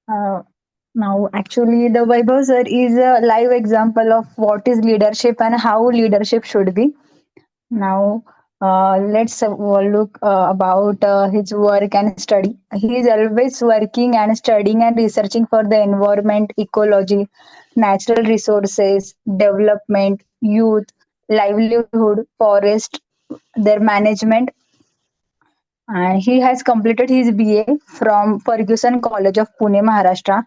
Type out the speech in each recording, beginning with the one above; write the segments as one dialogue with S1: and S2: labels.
S1: Uh, Now, actually, the Vaibhav sir is a live example of what is leadership and how leadership should be. Now, let's look about his work and study. He is always working and studying and researching for the environment, ecology, natural resources, development, youth, livelihood, forest, their management, and he has completed his BA from Ferguson College of Pune, Maharashtra.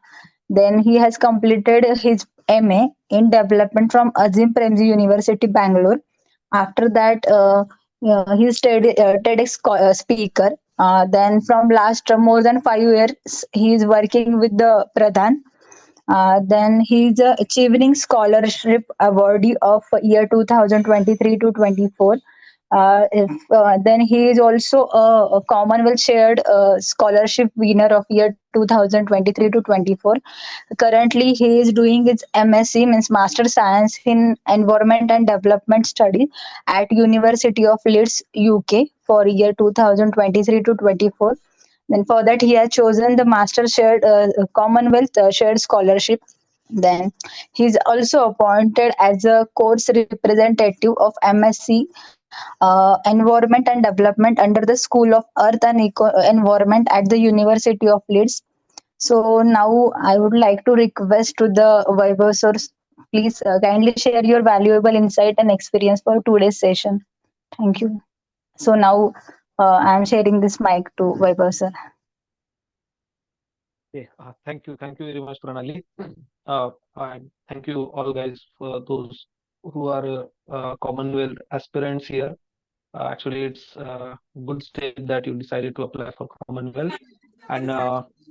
S1: Then he has completed his MA in development from Azim Premji University, Bangalore. After that, he's TEDx speaker. Then from last more than 5 years, he is working with the Pradhan. Then he's a achieving scholarship awardee of year 2023 to 24. Then he is also a Commonwealth shared scholarship winner of year 2023 to 24. Currently, he is doing his MSc, means Master Science in Environment and Development Studies at University of Leeds, UK for year 2023 to 24. Then for that, he has chosen the Master Shared Commonwealth Shared Scholarship. Then he's also appointed as a course representative of MSc Environment and Development under the School of Earth and Environment at the University of Leeds. So now I would like to request to the Vaibhav source, please kindly share your valuable insight and experience for today's session. Thank you. So now I am sharing this mic to Vaibhav sir.
S2: Okay, thank you very much, Pranali. And thank you all guys for those who are Commonwealth aspirants here. Actually, it's a good step that you decided to apply for Commonwealth, and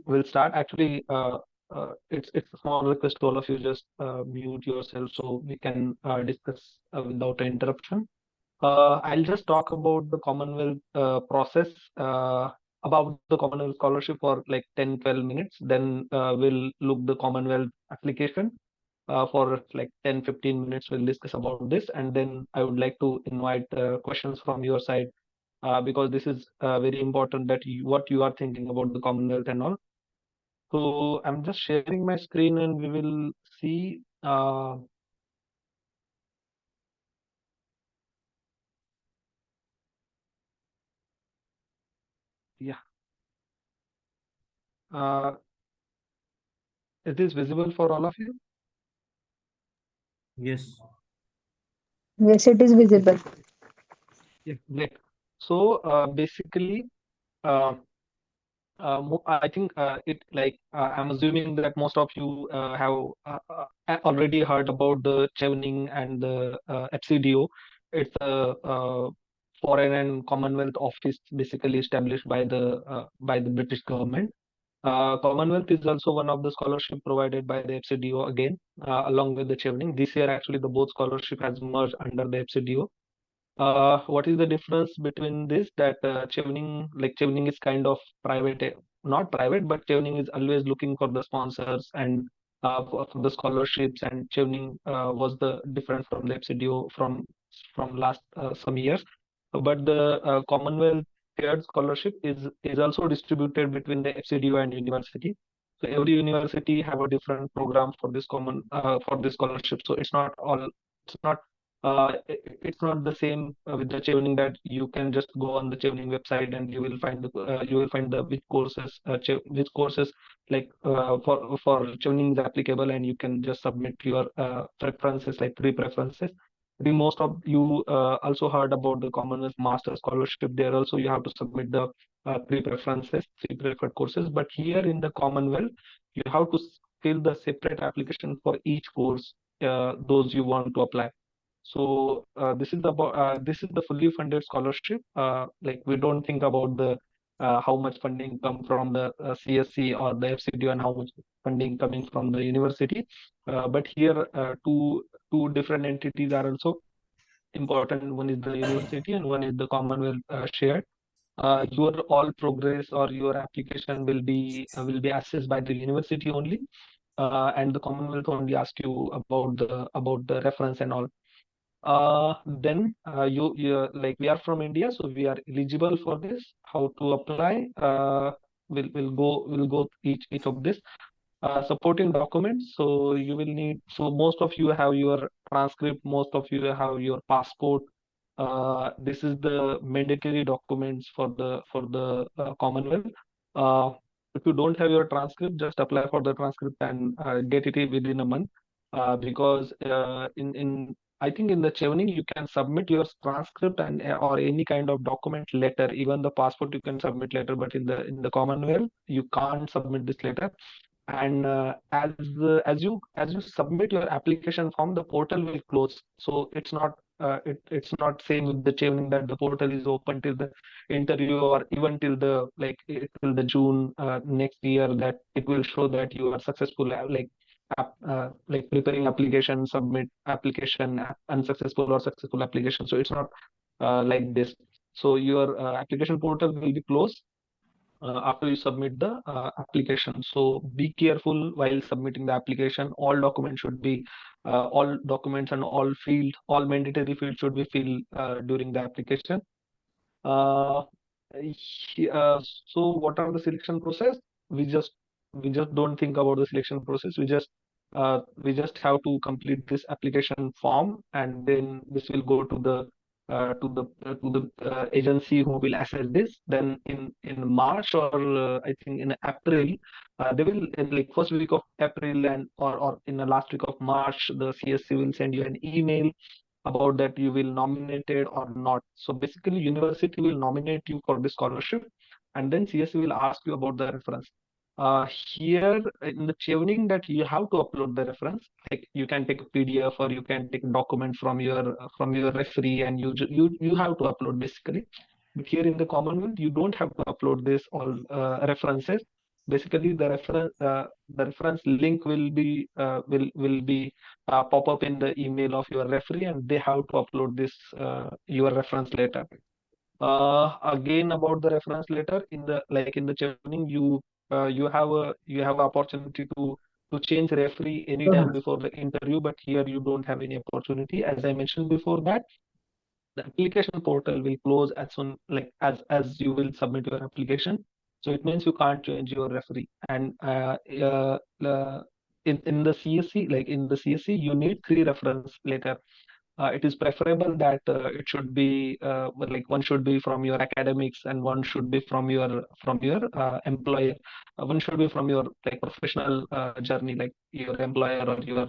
S2: we'll start. Actually, it's a small request to all of you. Just mute yourself so we can discuss without interruption. I'll just talk about the Commonwealth process, about the Commonwealth scholarship for like 10, 12 minutes. Then we'll look the Commonwealth application for like 10, 15 minutes. We'll discuss about this. And then I would like to invite questions from your side because this is very important that what you are thinking about the Commonwealth and all. So I'm just sharing my screen and we will see. Yeah, uh, it is visible for all of you.
S3: Yes.
S1: Yes, it is visible.
S2: Yeah, great. So basically, uh, I think I'm assuming that most of you have already heard about the chevening and the FCDO. It's a foreign and Commonwealth office basically established by the British government. Commonwealth is also one of the scholarship provided by the FCDO again, along with the chevening. This year, actually, the both scholarship has merged under the FCDO. What is the difference between this? That chevening is kind of private, not private, but chevening is always looking for the sponsors and for the scholarships. And chevening was the different from the FCDO from last some years. But the Commonwealth shared scholarship is also distributed between the FCDO and university. So every university have a different program for this for this scholarship. So it's not it's not the same with the chevening that you can just go on the chevening website and you will find the which courses for chevening is applicable, and you can just submit your preferences like three preferences. I think most of you also heard about the Commonwealth Master Scholarship. There also you have to submit the three preferences, three preferred courses. But here in the Commonwealth, you have to fill the separate application for each course those you want to apply. So this is the fully funded scholarship. Like we don't think about the how much funding come from the CSC or the FCDO and how much funding coming from the university. But here two different entities are also important. One is the university and one is the Commonwealth shared. Your all progress or your application will be assessed by the university only, and the Commonwealth only ask you about the reference and all. Then like we are from India, so we are eligible for this. How to apply? We'll go each of this. supporting documents. So you will need, so most of you have your transcript, most of you have your passport. This is the mandatory documents for the Commonwealth. Uh, if you don't have your transcript, just apply for the transcript and get it within a month. Because in I think in the Chevening you can submit your transcript and or any kind of document later. Even the passport you can submit later, but in the Commonwealth you can't submit this later. And as you submit your application form, the portal will close. So it's not same with the Chevening that the portal is open till the interview or even till the till the June next year, that it will show that you are successful, like preparing application, submit application, unsuccessful or successful application. So it's not like this. So your application portal will be closed after you submit the application. So be careful while submitting the application. All documents should be all documents and all mandatory fields should be filled during the application. Uh, so what are the selection process? We just we just don't think about the selection process. We just have to complete this application form, and then this will go to the agency who will assess this. Then in March or I think in April, they will in like first week of April and or in the last week of March, the CSC will send you an email about that you will nominated or not. So basically, university will nominate you for the scholarship, and then CSE will ask you about the reference. Here in the Chevening, that you have to upload the reference. Like you can take a PDF or you can take a document from your referee, and you have to upload basically. But here in the Commonwealth, you don't have to upload this all references. Basically, the reference link will be pop up in the email of your referee, and they have to upload this your reference letter. Again, about the reference letter, in the Chevening, you have opportunity to change referee anytime before the interview, but here you don't have any opportunity. As I mentioned before that, the application portal will close as soon as you will submit your application. So it means you can't change your referee. And in the CSC, in the CSC, you need three reference letter. It is preferable that it should be one should be from your academics and one should be from your employer. One should be from your professional journey, like your employer or your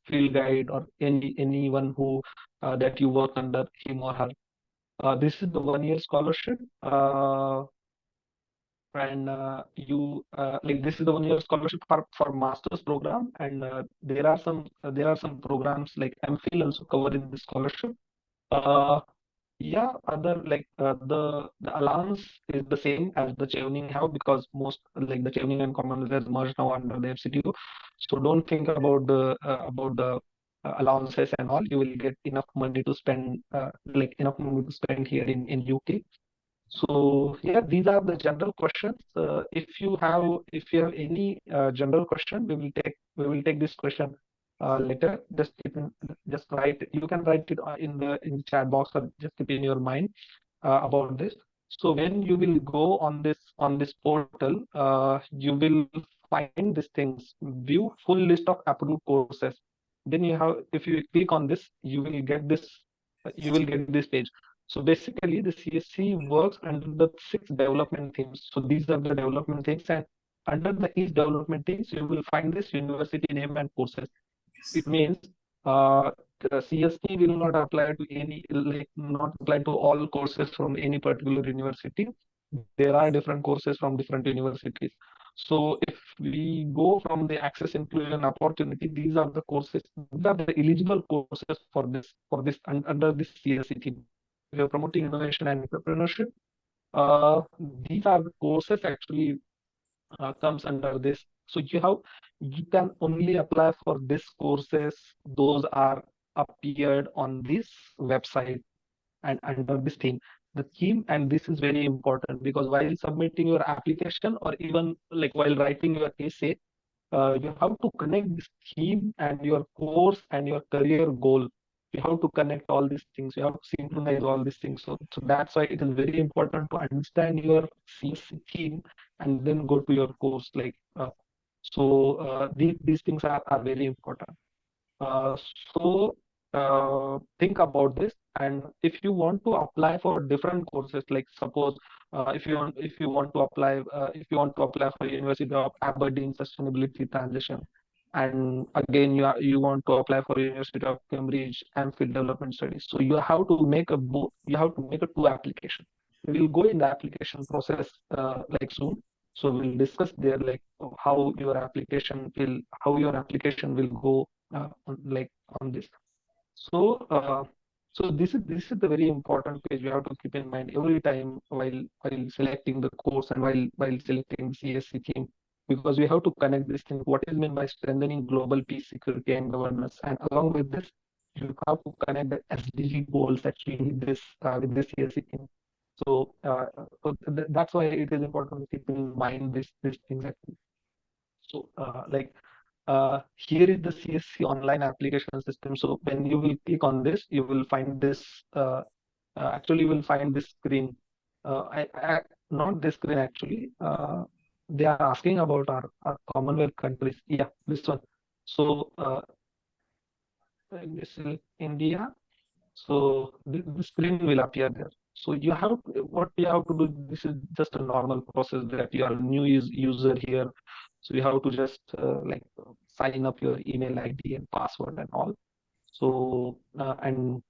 S2: field guide or anyone who that you work under him or her. This is the 1 year scholarship. And you This is the 1 year scholarship for master's program, and there are some programs like MPhil also covered in this scholarship. uh, yeah, other the allowance is the same as the Chevening have, because most like the Chevening and Commonwealth is merged now under the FCTU. So don't think about the allowances and all. You will get enough money to spend enough money to spend here in UK. So yeah, these are the general questions. If you have any general question, we will take this question later. Just write. You can write it in the chat box, or just keep in your mind about this. So when you will go on this portal, you will find these things. View full list of approved courses. Then if you click on this, you will get this page. So basically, the CSC works under the 6 development themes. So these are the development themes, and under the each development themes, you will find this university name and courses. It means the CSC will not apply to not apply to all courses from any particular university. There are different courses from different universities. So if we go from the access, inclusion, opportunity, these are the courses. These are the eligible courses under this CSC theme. If you're promoting innovation and entrepreneurship, these are the courses actually comes under this. So you can only apply for this courses. Those are appeared on this website and under this theme. The theme, and this is very important, because while submitting your application or even while writing your essay, you have to connect this theme and your course and your career goal. You have to connect all these things. You have to synchronize all these things. So that's why it is very important to understand your CSC theme and then go to your course. So these things are very important. Uh, so think about this, and if you want to apply for different courses, like suppose if you want to apply for University of Aberdeen Sustainability Transition, and again you want to apply for University of Cambridge MPhil Development Studies. So you have to make a both. You have to make a two application. We will go in the application process like soon. So we'll discuss there like how your application will go like on this. So this is the very important page we have to keep in mind every time while selecting the course and while selecting the CSC theme, because we have to connect this thing. What is meant by strengthening global peace, security, and governance, and along with this, you have to connect the SDG goals actually with this CSC theme. So, that's why it is important to keep in mind this things actually. So, here is the CSC online application system. So when you will click on this, you will find this. Actually, you will find this screen. Not this screen actually. They are asking about our Commonwealth countries. Yeah, this one. So this is India. So the screen will appear there. So what you have to do. This is just a normal process that you are a new user here. So you have to just sign up your email ID and password and all. So and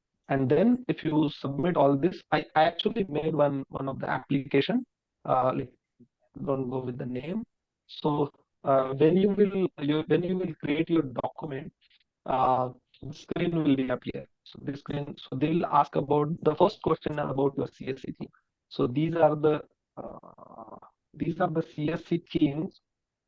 S2: then if you submit all this, I actually made one of the application. Like don't go with the name. So when you will create your document, the screen will be appear. So this screen, so they will ask about the first question about your CSC theme. So these are the CSC themes.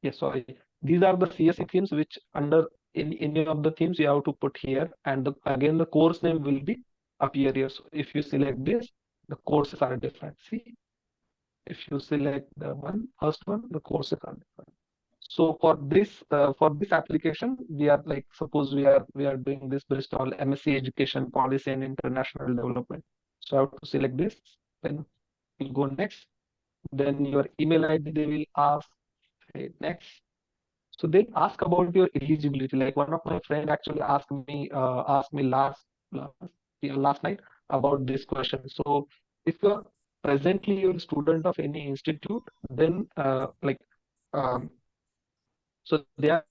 S2: Yes, sorry. These are the CSC themes which under in any of the themes you have to put here, and again the course name will be appear here. So if you select this, the courses are different. See, if you select the first one, the courses are different. So for this application, we are like suppose we are doing this Bristol MSc Education Policy and International Development. So I have to select this, then we'll go next. Then your email ID they will ask. Next. So they ask about your eligibility. Like one of my friend actually asked me last night about this question. So if you're presently you're a student of any institute, then um, so they are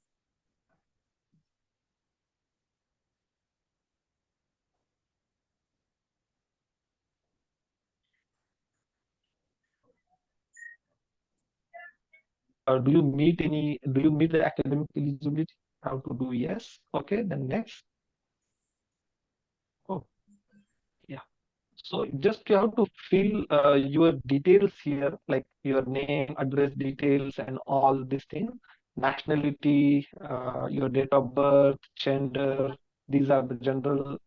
S2: asking about your eligibility. Do you meet the academic eligibility? How to do yes. Okay, then next. Oh, yeah. So just you have to fill your details here, like your name, address details, and all these things. Nationality, your date of birth, gender. These are the general.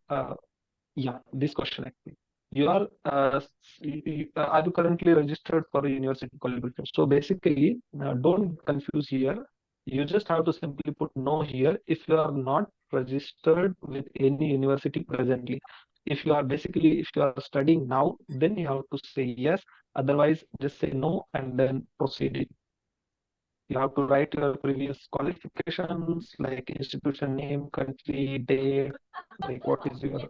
S2: Yeah, this question actually. You are are you currently registered for a university qualification? So basically, don't confuse here. You just have to simply put no here if you are not registered with any university presently. If you are studying now, then you have to say yes. Otherwise, just say no and then proceed it. You have to write your previous qualifications like institution name, country, date, like what is your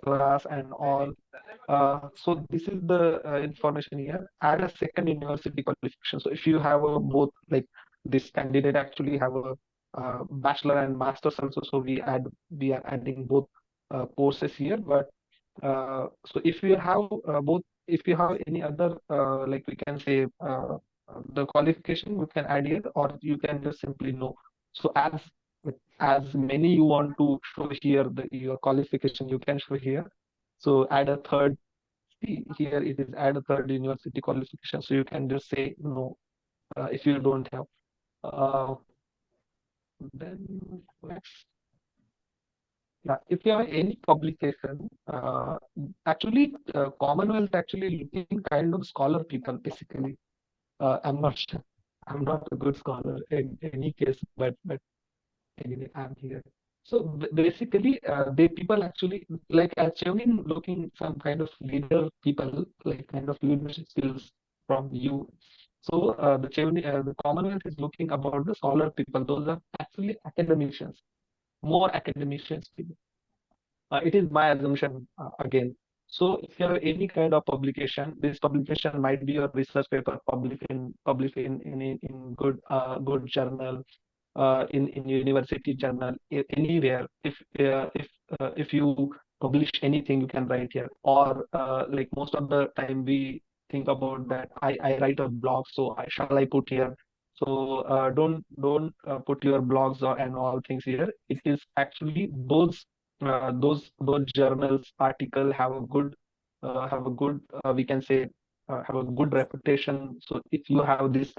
S2: class and all. So this is the information here. Add a second university qualification. So if you have a both like this candidate actually have a bachelor and master's also, so we are adding both courses here. But so if you have both, if you have any other like we can say the qualification, you can add here, or you can just simply no. So as many you want to show here your qualification, you can show here. So add a third. See, here it is add a third university qualification. So you can just say no if you don't have. Uh, then next, yeah, if you have any publication, Commonwealth actually looking kind of scholar people basically. I'm not sure. I'm not a good scholar in any case, but anyway, I'm here. So basically, they people actually like achieving looking some kind of leader people, like kind of leadership skills from you. The Commonwealth is looking about the scholar people. Those are actually academicians, more academicians people. It is my assumption again. So if you have any kind of publication, this publication might be your research paper published in good journal, in university journal, anywhere. If you publish anything, you can write here. Or like most of the time we think about that I write a blog, so shall I put here? So don't put your blogs or and all things here. It is actually those journals article have a good we can say have a good reputation. So if you have this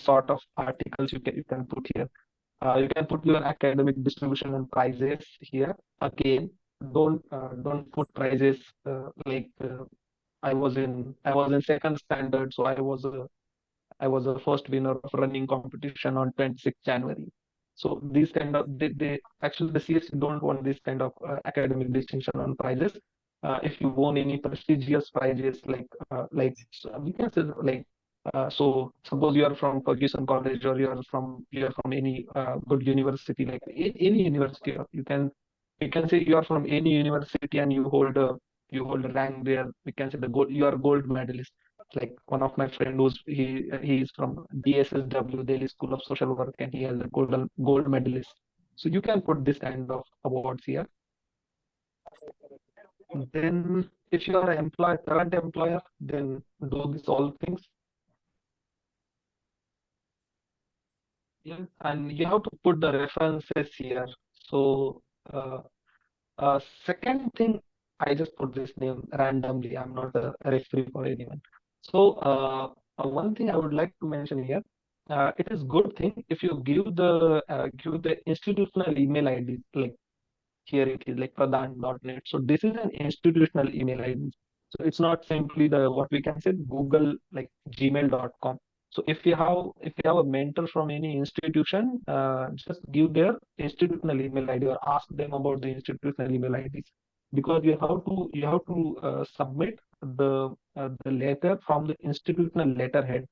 S2: sort of articles, you can put here. You can put your academic distribution and prices here. Again, don't put prices I was in second standard, so I was a first winner of running competition on 26th January. So these kind of they actually the CSC don't want this kind of academic distinction on prizes. If you won any prestigious prizes so we can say so suppose you are from Ferguson College, or you are from any good university, like any university. You can say you are from any university and you hold a rank there. We can say you are gold medalist. Like one of my friend he's from DSSW, Delhi School of Social Work, and he has a gold medalist. So you can put this kind of awards here. Then if you are an employer, current employer, then do this all things. Yeah, and you have to put the references here. So second thing, I just put this name randomly. I'm not a referee for anyone. So one thing I would like to mention here, it is good thing if you give the institutional email ID. Like here it is like pradhan.net. So this is an institutional email ID. So it's not simply the what we can say Google like gmail.com. So if you have a mentor from any institution, just give their institutional email ID or ask them about the institutional email IDs, because you have to submit the letter from the institutional letterhead.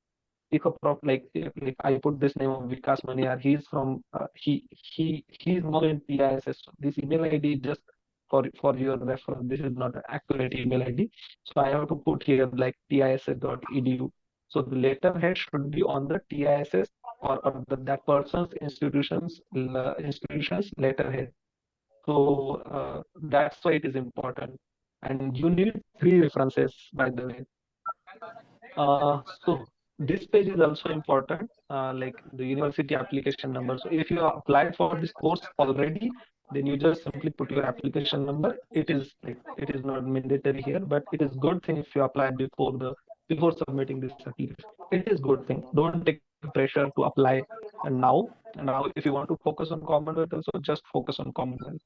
S2: If a prop like I put this name of Vikas Maniar, he's from he's more in TISS. So this email ID is just for your reference. This is not an accurate email ID. So I have to put here like tiss.edu. So the letterhead should be on the TISS or that person's institution's letterhead. So that's why it is important. And you need three references, by the way. So this page is also important, like the university application number. So if you have applied for this course already, then you just simply put your application number. It is not mandatory here, but it is good thing if you apply before submitting this application. It is good thing. Don't take pressure to apply now. Now, if you want to focus on Commonwealth, also just focus on Commonwealth.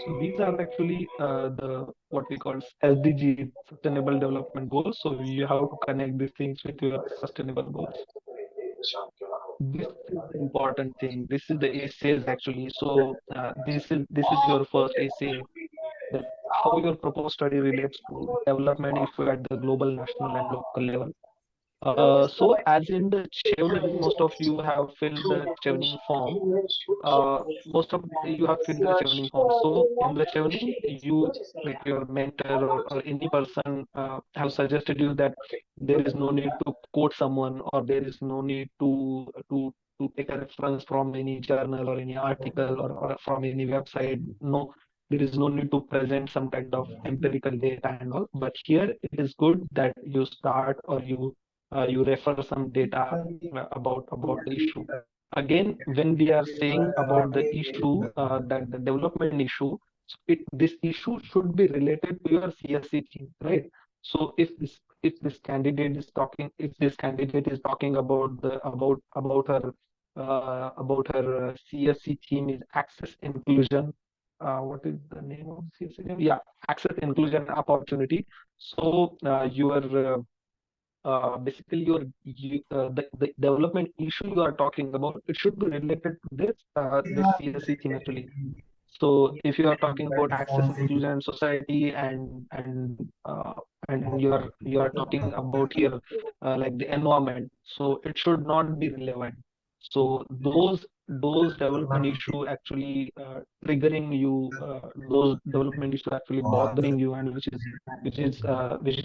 S2: So these are actually the what we call SDG, Sustainable Development Goals. So you have to connect these things with your sustainable goals. This is the important thing. This is the essays actually. So this is your first essay, that how your proposed study relates to development issue at the global, national, and local level. So as in the chevening, most of you have filled the chevening form. Most of you have filled the chevening form. So in the chevening, like your mentor or any person have suggested you that there is no need to quote someone, or there is no need to take a reference from any journal or any article, or from any website. No, there is no need to present some kind of empirical data and all. But here it is good that you start, or you refer some data about the issue. Again, when we are saying about the issue, that the development issue, so this issue should be related to your CSC team, right? So if this candidate is talking about her CSC theme is access inclusion. What is the name of CSC theme? Yeah, access inclusion opportunity. So basically the development issue you are talking about, it should be related to this CSC theme actually. So if you are talking about access, inclusion, and society, and you are talking about here like the environment, so it should not be relevant. So those development issue actually triggering you, those development issue actually bothering you, and which is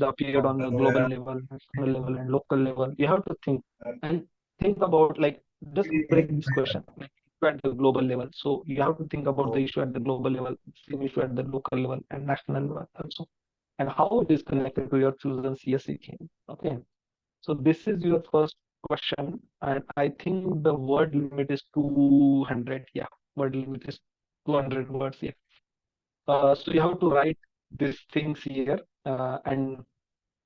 S2: appeared on the global level, national level, and local level. You have to and think about, like, just break this question, like, issue at the global level. So you have to think about the issue at the global level, same issue at the local level and national level also, and how it is connected to your chosen CSE theme. Okay, so this is your first question, and I think the word limit is 200. Yeah, word limit is 200 words. Yeah. So you have to write these things here, and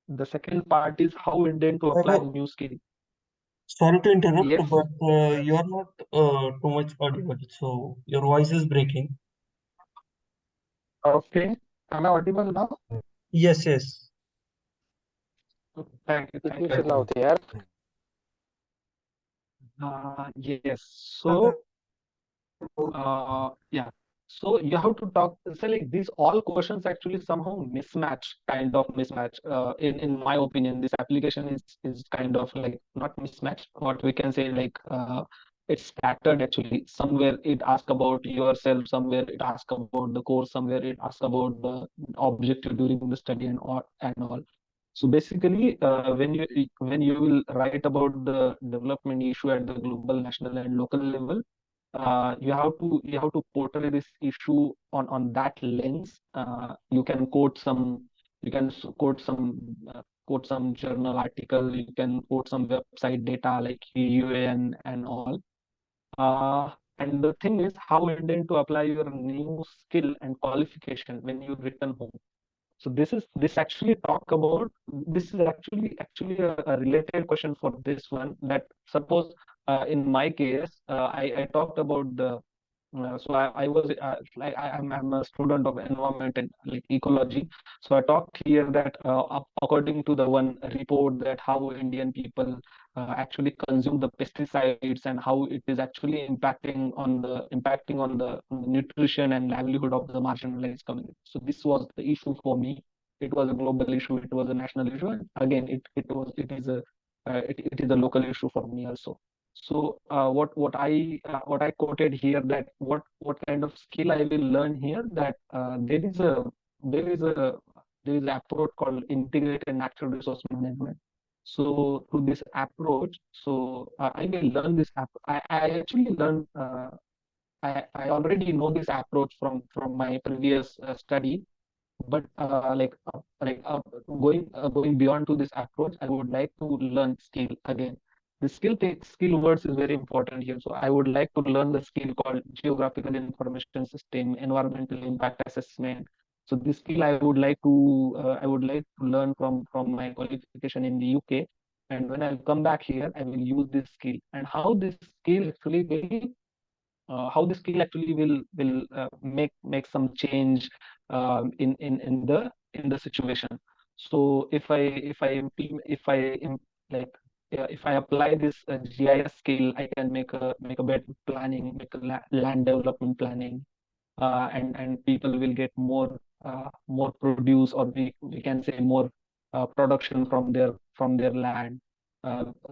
S2: the second part is how intend to apply
S3: Vaibhav,
S2: new skill.
S3: sorry to interrupt,
S2: Yes.
S3: but you are not too much audible, so your voice is breaking.
S2: Okay. Am I audible now?
S3: Yes, yes.
S2: Thank you.
S4: कितनी
S2: Thank you.
S4: सुनाओ थे यार
S2: Yes. So, yeah. So you have to talk. So like these all questions actually somehow mismatch, kind of mismatch. In my opinion, this application is kind of like not mismatch. What we can say, like, it's scattered actually. Somewhere it asks about yourself, somewhere it asks about the course, somewhere it asks about the objective during the study and all. So basically, when you will write about the development issue at the global, national, and local level, you have to portray this issue on that lens. You can quote some journal article. You can quote some website data like UAN and all. And the thing is, how you intend to apply your new skill and qualification when you return home. So this actually talk about, this is actually a related question for this one, that suppose in my case, I talked about the I was like I'm a student of environment and like ecology. So I talked here that according to the one report, that how Indian people actually consume the pesticides and how it is actually impacting on the nutrition and livelihood of the marginalized community. So this was the issue for me. It was a global issue. It was a national issue. And again, it is a local issue for me also. So what I quoted here, that what kind of skill I will learn here, that there is a there is an approach called integrated natural resource management. So through this approach, I will learn this app. I actually learned. I already know this approach from my previous study, but going beyond to this approach, I would like to learn skill again. The skill words is very important here. So I would like to learn the skill called geographical information system, environmental impact assessment. So this skill I would like to learn from my qualification in the UK. And when I'll come back here, I will use this skill, and how this skill actually will make some change in the situation. So if I apply this GIS skill, I can make a better planning, make a land development planning, and people will get more produce, or we can say more production from their land.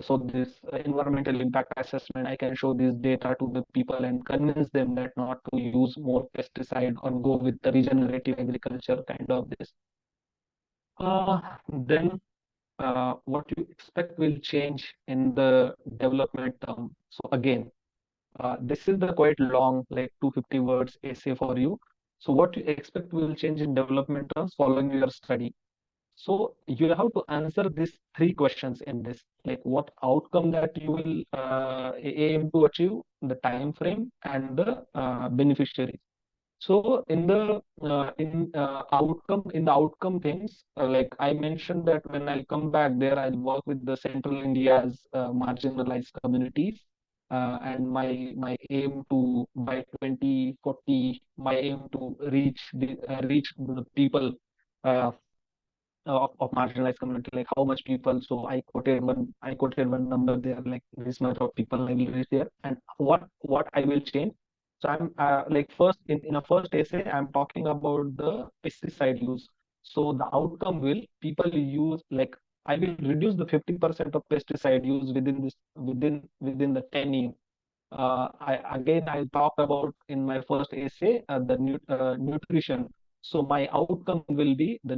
S2: So this environmental impact assessment, I can show this data to the people and convince them that not to use more pesticide or go with the regenerative agriculture, kind of this. Then what you expect will change in the development term. So again, this is the quite long, like 250 words essay for you. So what you expect will change in development terms following your study. So you have to answer these three questions in this, like what outcome that you will aim to achieve, the time frame, and the beneficiary. So in the outcome things, like I mentioned that when I'll come back there, I'll work with the Central India's marginalized communities, and my aim to by 2040, my aim to reach the people uh, of marginalized community, like how much people. So I quoted one number there, like this much of people I will reach there, and what I will change. So I'm like first in a first essay, I'm talking about the pesticide use. So the outcome will people use like I will reduce the 50% of pesticide use within this within the 10 years. I'll talk about in my first essay the nutrition. So my outcome will be the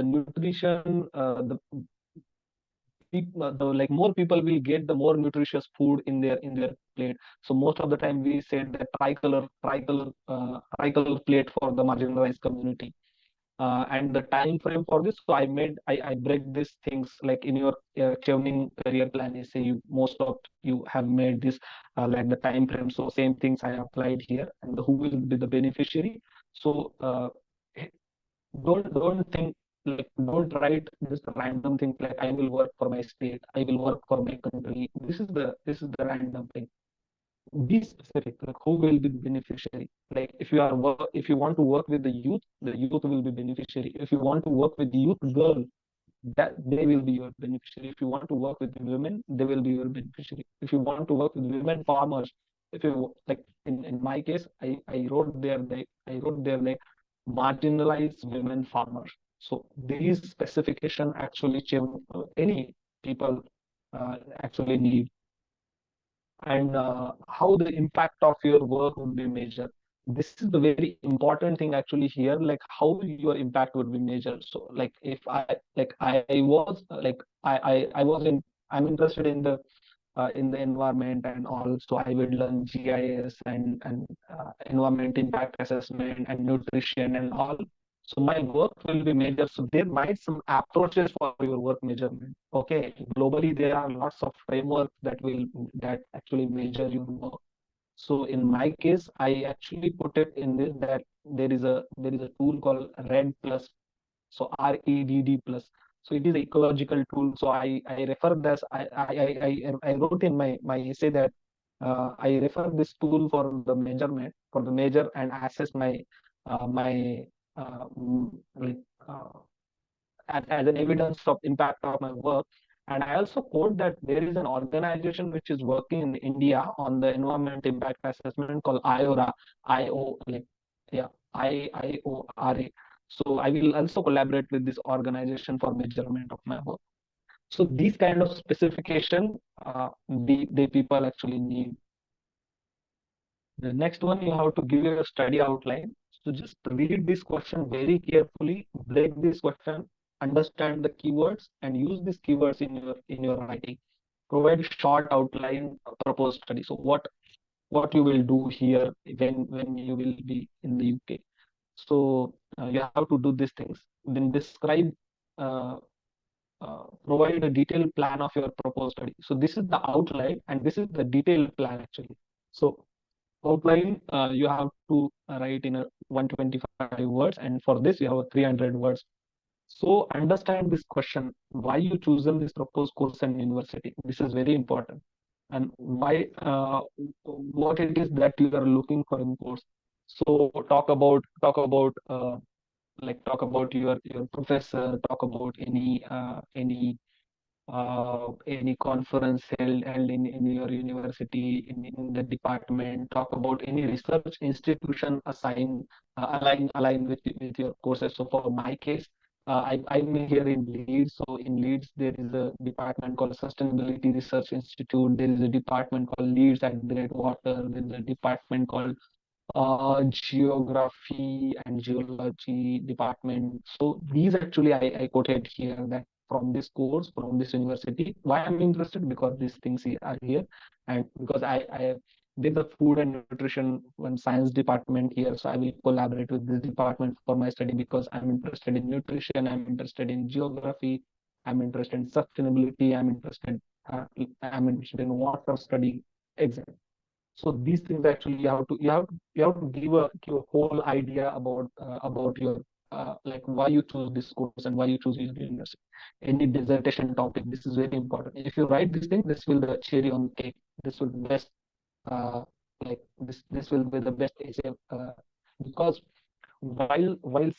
S2: nutrition the like more people will get the more nutritious food in their plate. So most of the time we said that tricolor plate for the marginalized community. And the time frame for this, so I break these things like in your training career plan. You say you most of you have made this like the time frame. So same things I applied here, and who will be the beneficiary. So don't think like don't write just random things like I will work for my state, I will work for my country. This is the random thing. Be specific, like who will be the beneficiary. Like if you want to work with the youth will be beneficiary. If you want to work with youth girl, that they will be your beneficiary. If you want to work with women, they will be your beneficiary. If you want to work with women farmers, if you like in my case, I wrote there like marginalized women farmers. So these specification actually change any people actually need. And how the impact of your work would be measured. This is the very important thing actually here, like how your impact would be measured. So like if I was I was in I'm interested in the environment and all, so I will learn GIS and environment impact assessment and nutrition and all. So my work will be measured. So there might some approaches for your work measurement. Okay, globally there are lots of frameworks that actually measure your work. So in my case, I actually put it in this that there is a tool called Red Plus. So REDD plus. So it is an ecological tool. So I refer this. I wrote in my essay that I refer this tool for the measurement, for the measure and assess my like as an evidence of impact of my work. And I also quote that there is an organization which is working in India on the environment impact assessment called IORA, IO like yeah, IORA. So I will also collaborate with this organization for measurement of my work. So these kind of specification, the people actually need. The next one, you have to give your study outline. So just read this question very carefully, break this question, understand the keywords, and use these keywords in your writing. Provide short outline, proposed study. So what you will do here when you will be in the UK. So you have to do these things. Then describe, provide a detailed plan of your proposed study. So this is the outline, and this is the detailed plan actually. So outline you have to write in a 125 words, and for this you have a 300 words. So understand this question, why you chosen this proposed course and university. This is very important. And why what it is that you are looking for in course. So talk about your professor, talk about any conference held in your university, in the department. Talk about any research institution align with your courses. So for my case, I'm here in Leeds. So in Leeds, there is a department called Sustainability Research Institute. There is a department called Leeds at Great Water. There is a department called geography and geology department. So these actually I quoted here that from this course, from this university. Why I'm interested? Because these things are here, and because I did the food and nutrition and science department here, so I will collaborate with this department for my study because I'm interested in nutrition, I'm interested in geography, I'm interested in sustainability, uh, I'm interested in water study, exactly. So these things actually you have to give a whole idea about your like why you choose this course and why you choose this university. Any dissertation topic, this is very important. If you write this thing, this will be the cherry on the cake. This will be best uh, this will be the best essay because while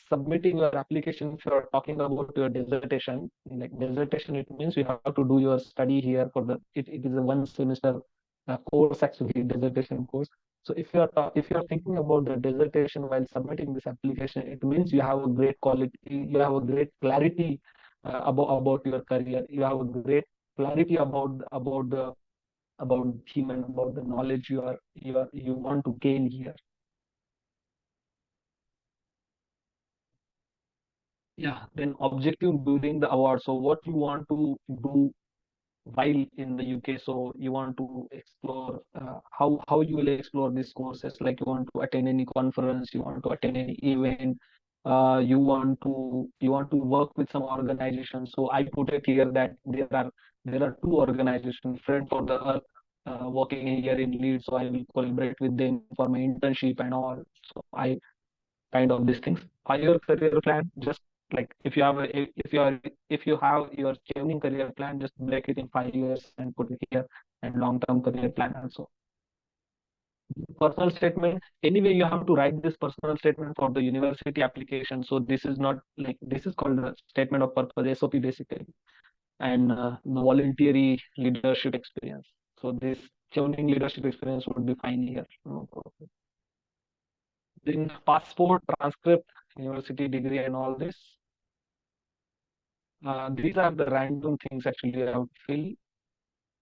S2: submitting your application, if you are talking about your dissertation, like dissertation, it means you have to do your study here for it is a one semester course actually, dissertation course. So if you are thinking about the dissertation while submitting this application, it means you have a great quality, you have a great clarity about your career. You have a great clarity about human, about the knowledge you want to gain here. Yeah, then objective during the award. So what you want to do while in the UK. So you want to explore how you will explore these courses. Like you want to attend any conference, you want to attend any event, you want to work with some organization. So I put it here that there are two organizations, Friend for the Earth, working here in Leeds. So I will collaborate with them for my internship and all. So I kind of these things. 5 year career plan, just like if you have your changing career plan, just break it in 5 years and put it here, and long-term career plan also. Personal statement. Anyway, you have to write this personal statement for the university application. So this is not like this is called a statement of purpose, SOP basically, and the voluntary leadership experience. So this changing leadership experience would be fine here. No problem. Then passport, transcript, university degree, and all this. These are the random things actually I have to fill.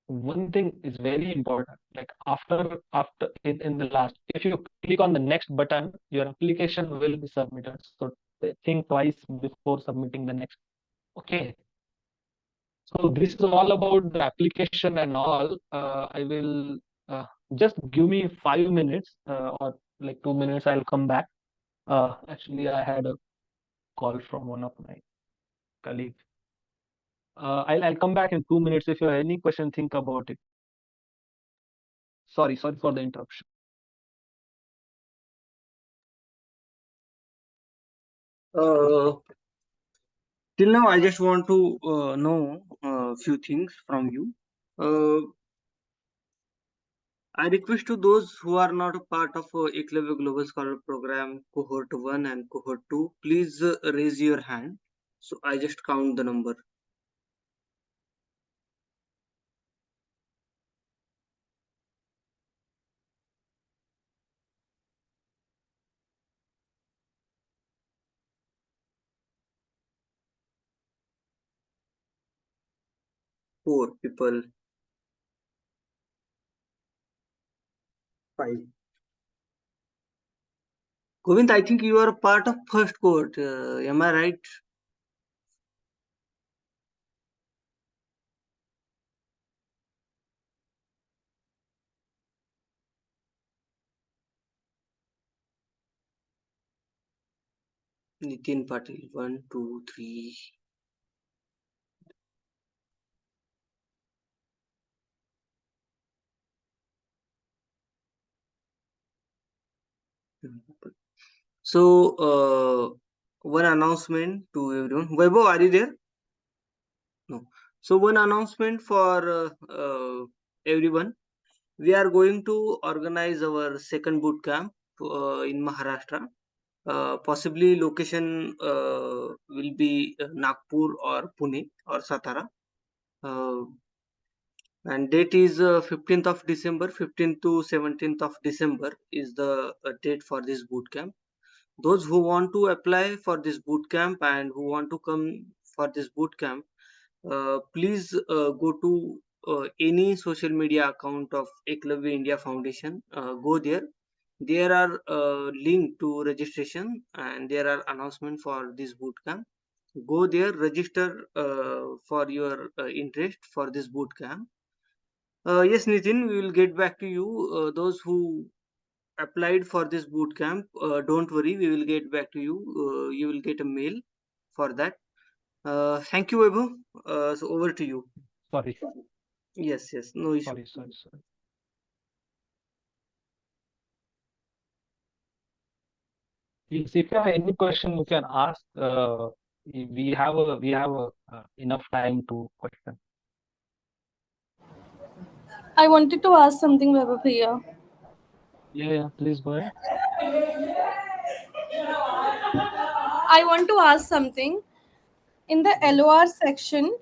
S2: One thing is very important. Like after in the last, if you click on the next button, your application will be submitted. So think twice before submitting the next. Okay. So this is all about the application and all. I will just give me 5 minutes or like 2 minutes. I'll come back. Actually, I had a call from one of my colleagues. I'll come back in 2 minutes. If you have any question, think about it. Sorry for the interruption.
S3: Uh, Till now, I just want to know a few things from you. I request to those who are not a part of Eklavya Global Scholar Program Cohort 1 and Cohort 2, please raise your hand. So I just count the number. Four people. Five. Govind, I think you are a part of first cohort. Am I right? Nitin Patil. 1, 2, 3. So, one announcement to everyone. Vaibhav, are you there? No. So, one announcement for everyone. We are going to organize our second boot camp in Maharashtra. Possibly location will be Nagpur or Pune or Satara. Uh, and date is 15th of December. 15th to 17th of December is the date for this boot camp. Those who want to apply for this boot camp and who want to come for this boot camp, please go to any social media account of Eklavya India Foundation. Go there. There are link to registration and there are announcement for this boot camp. Go there, register for your interest for this boot camp. Yes, Nitin, we will get back to you. Those who applied for this boot camp, don't worry, we will get back to you. You will get a mail for that. Thank you, Vaibhav. So over to you.
S2: Sorry.
S3: Yes, no issue.
S2: Sorry. Yes, if you have any question, you can ask. We have enough time to question.
S4: I wanted to ask something, Vaibhav here.
S2: Yeah, please go ahead.
S4: I want to ask something. In the LOR section,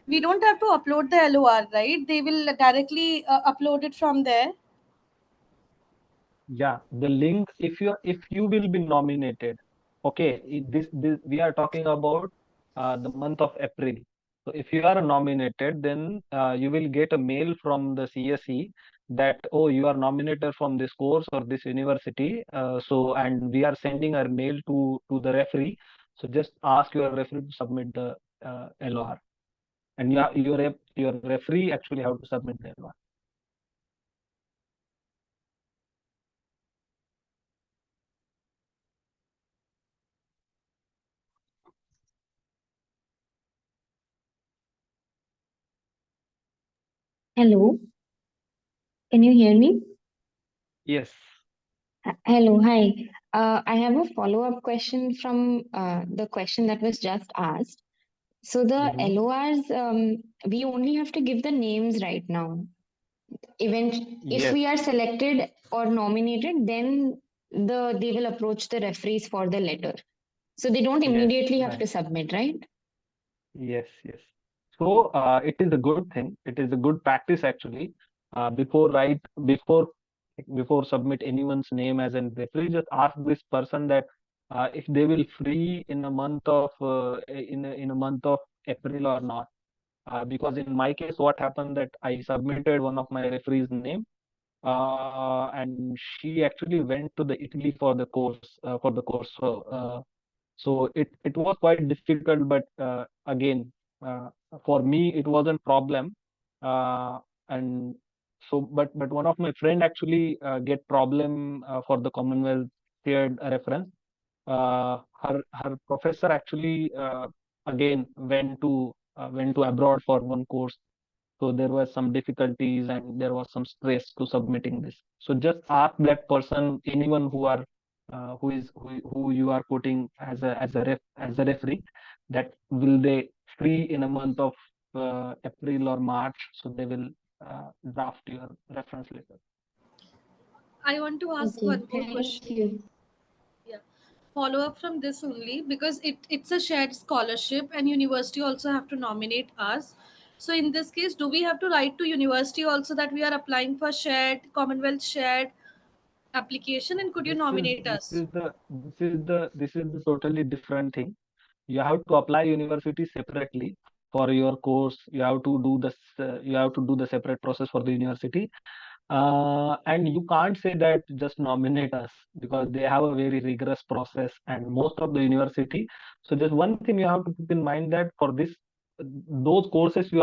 S4: we don't have to upload the LOR, right? They will directly upload it from there.
S2: Yeah, the link, if you will be nominated, okay, this we are talking about the month of April. So if you are nominated, then you will get a mail from the CSE that, oh, you are nominated from this course or this university. So and we are sending our mail to the referee. So just ask your referee to submit the LOR, and your referee actually have to submit the LOR.
S5: Hello, can you hear me?
S2: Yes.
S5: Hello, hi. I have a follow-up question from the question that was just asked. So the
S2: Mhm.
S5: LORs, we only have to give the names right now. If
S2: Yes.
S5: we are selected or nominated, then they will approach the referees for the letter. So they don't
S2: Yes,
S5: immediately have
S2: right.
S5: to submit, right?
S2: Yes, yes. So it is a good thing. It is a good practice actually. Before before submit anyone's name as an referee, just ask this person that if they will free in a month of in a month of April or not. Because in my case, what happened that I submitted one of my referee's name, and she actually went to the Italy for the course. So it was quite difficult, but again, uh, for me it wasn't problem. And so, but one of my friend actually get problem for the Commonwealth shared reference. Her professor actually again went to abroad for one course, so there was some difficulties and there was some stress to submitting this. So just ask that person, anyone who you are putting as a referee, that will they free in a month of April or March, so they will draft your reference letter.
S4: I want to ask
S5: Okay,
S4: one more
S5: thank
S4: question.
S5: you.
S4: Yeah. Follow up from this only, because it's a shared scholarship and university also have to nominate us. So in this case, do we have to write to university also that we are applying for shared Commonwealth shared application, and could you
S2: This is
S4: nominate
S2: this
S4: us?
S2: is the this is the totally different thing. You have to apply university separately for your course. You have to do this. You have to do the separate process for the university. And you can't say that just nominate us, because they have a very rigorous process and most of the university. So just one thing you have to keep in mind, that for this those courses you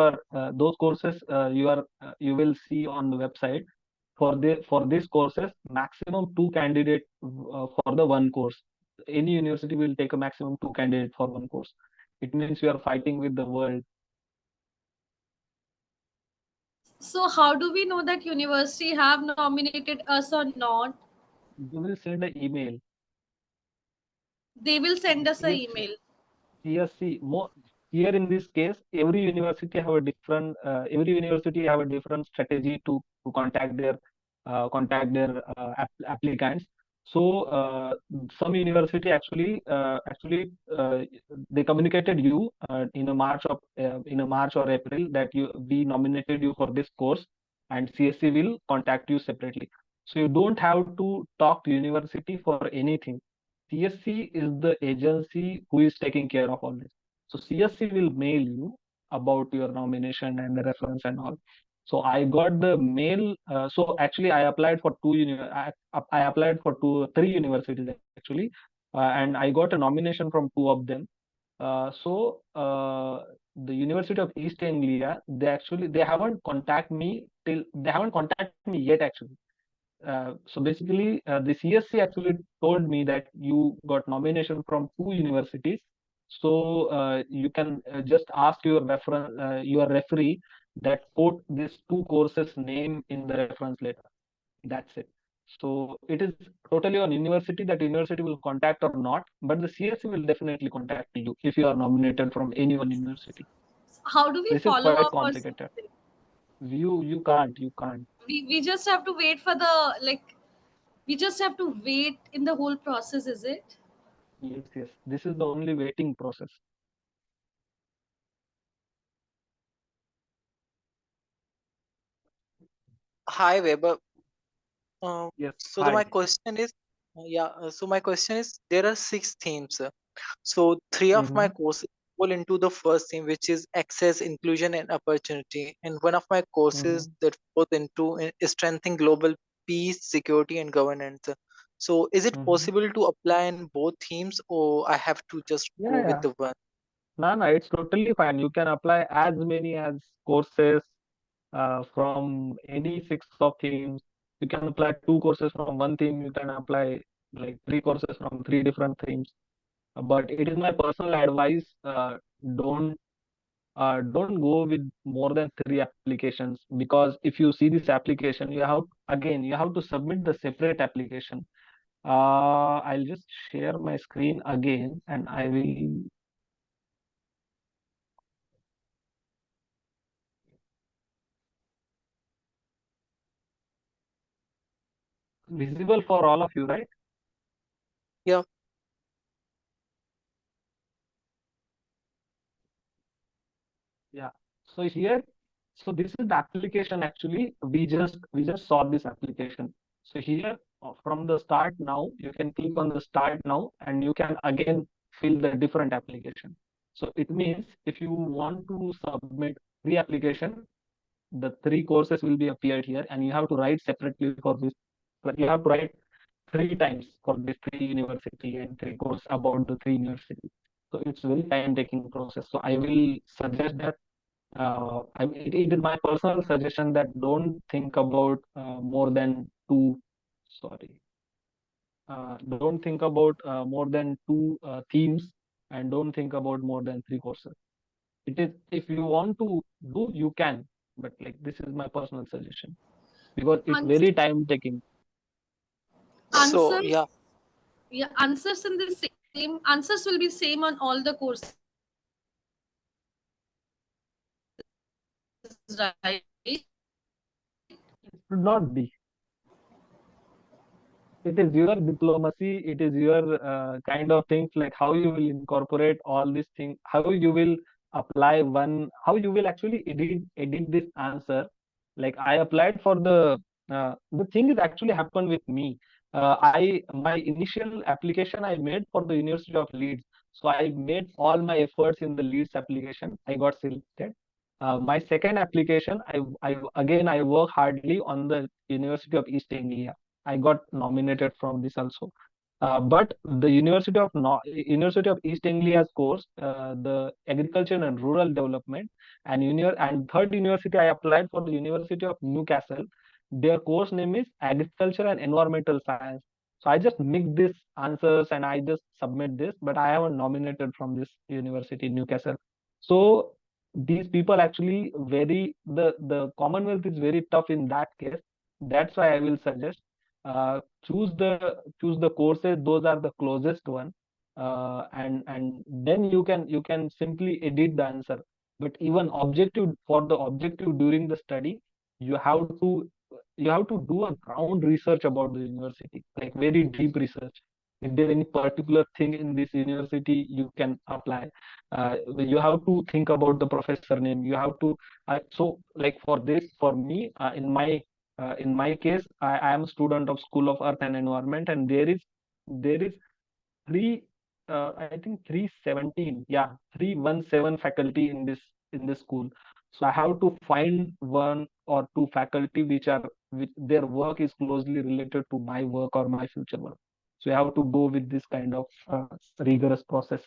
S2: will see on the website. For these courses, maximum two candidate for the one course. Any university will take a maximum two candidate for one course. It means you are fighting with the world.
S4: So how do we know that university have nominated us or not?
S2: You will send an email.
S4: They will send us a
S2: Yes,
S4: email.
S2: yes. See, more here in this case, every university have a different strategy to contact their applicants. So some university actually they communicated you in a March or April that we nominated you for this course, and CSC will contact you separately. So you don't have to talk to university for anything. CSC is the agency who is taking care of all this. So CSC will mail you about your nomination and the reference and all. So I got the mail. So actually, I applied for I applied for three universities actually, and I got a nomination from two of them. So the University of East Anglia, they haven't contacted me yet actually. So basically, the CSC actually told me that you got nomination from two universities. So you can just ask your referee that put these two courses name in the reference letter. That's it. So it is totally on university that university will contact or not, but the CSC will definitely contact you if you are nominated from any one university.
S4: How do we
S2: This is
S4: follow
S2: quite
S4: up or
S2: complicated.
S4: something?
S2: You can't.
S4: We just have to wait for the, like, we just have to wait in the whole process, is it?
S2: Yes, yes. This is the only waiting process.
S6: Hi, Weber.
S2: Yes.
S6: So my
S2: Hi.
S6: question is, so my question is, there are six themes. So three of my
S2: Mm-hmm.
S6: courses fall into the first theme, which is access, inclusion, and opportunity, and one of my
S2: Mm-hmm.
S6: courses that falls into strengthening global peace, security, and governance. So is it
S2: Mm-hmm.
S6: possible to apply in both themes, or I have to just
S2: Yeah,
S6: go with
S2: yeah.
S6: the one?
S2: No, it's totally fine. You can apply as many as courses from any six of themes. You can apply two courses from one theme. You can apply like three courses from three different themes. But it is my personal advice. Don't go with more than three applications, because if you see this application, you have to submit the separate application. I'll just share my screen again, and I will visible for all of you, right?
S6: Yeah.
S2: Yeah. So here, so this is the application actually. We just saw this application. So here from the start now, you can click on the start now and you can again fill the different application. So it means if you want to submit three application, the three courses will be appeared here and you have to write separately for this. But you have to write three times for this three university and three course about the three university. So it's very time taking process. So I will suggest that it is my personal suggestion that don't think about more than two, sorry, don't think about more than two themes, and don't think about more than three courses. It is, if you want to do, you can, but like this is my personal suggestion because it's
S4: Ans-
S2: very time taking.
S6: So
S4: answers,
S6: yeah.
S4: yeah, answers in the same answers will be same on all the courses, right?
S2: It should not be. It is your diplomacy, it is your kind of things, like how you will incorporate all these things, how you will apply one, how you will actually edit this answer. Like I applied for the thing is actually happened with me. I my initial application I made for the University of Leeds, so I made all my efforts in the Leeds application. I got selected. My second application, I work hardly on the University of East Anglia. I got nominated from this also. But the University of East Anglia's course, the Agriculture and Rural Development, and third university I applied for the University of Newcastle. Their course name is Agriculture and Environmental Science. So I just mix these answers and I just submit this, but I haven't nominated from this university, Newcastle. So these people actually the Commonwealth is very tough in that case. That's why I will suggest choose the courses, those are the closest one, and then you can simply edit the answer. But even objective, for the objective during the study, you have to you have to do a ground research about the university, like very deep research. If there any particular thing in this university, you can apply. You have to think about the professor name. You have to so like for this, for me, in my case, I am a student of School of Earth and Environment, and there is three, I think 317, yeah, 317 faculty in this school. So I have to find one or two faculty which their work is closely related to my work or my future work. So I have to go with this kind of rigorous process.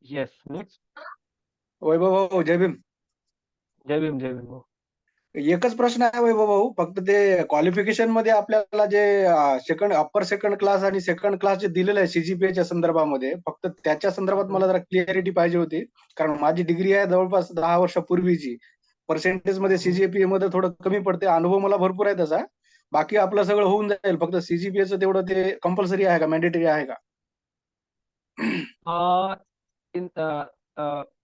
S2: Yes, next.
S7: वैभव भाऊ जय Bhim.
S2: Jai Bhim, Jai Bhim.
S7: एकच प्रश्न आहे वैभव भाऊ, फक्त ते qualification मध्ये आपल्याला जे सेकंड अप्पर सेकंड क्लास आणि सेकंड क्लास जे दिलेलं आहे सीजीपीएच्या संदर्भामध्ये, फक्त त्याच्या संदर्भात मला जरा क्लिअरिटी पाहिजे होती. कारण माझी डिग्री आहे जवळपास 10 वर्षापूर्वीची. पर्सेंटेज मध्ये सीजीपीए मध्ये थोडं कमी पडते. अनुभव मला भरपूर आहे त्याचा. बाकी आपलं सगळं होऊन जाईल, फक्त सीजीपीएचं तेवढं ते कंपल्सरी आहे का, मॅन्डेटरी आहे का?
S2: Uh,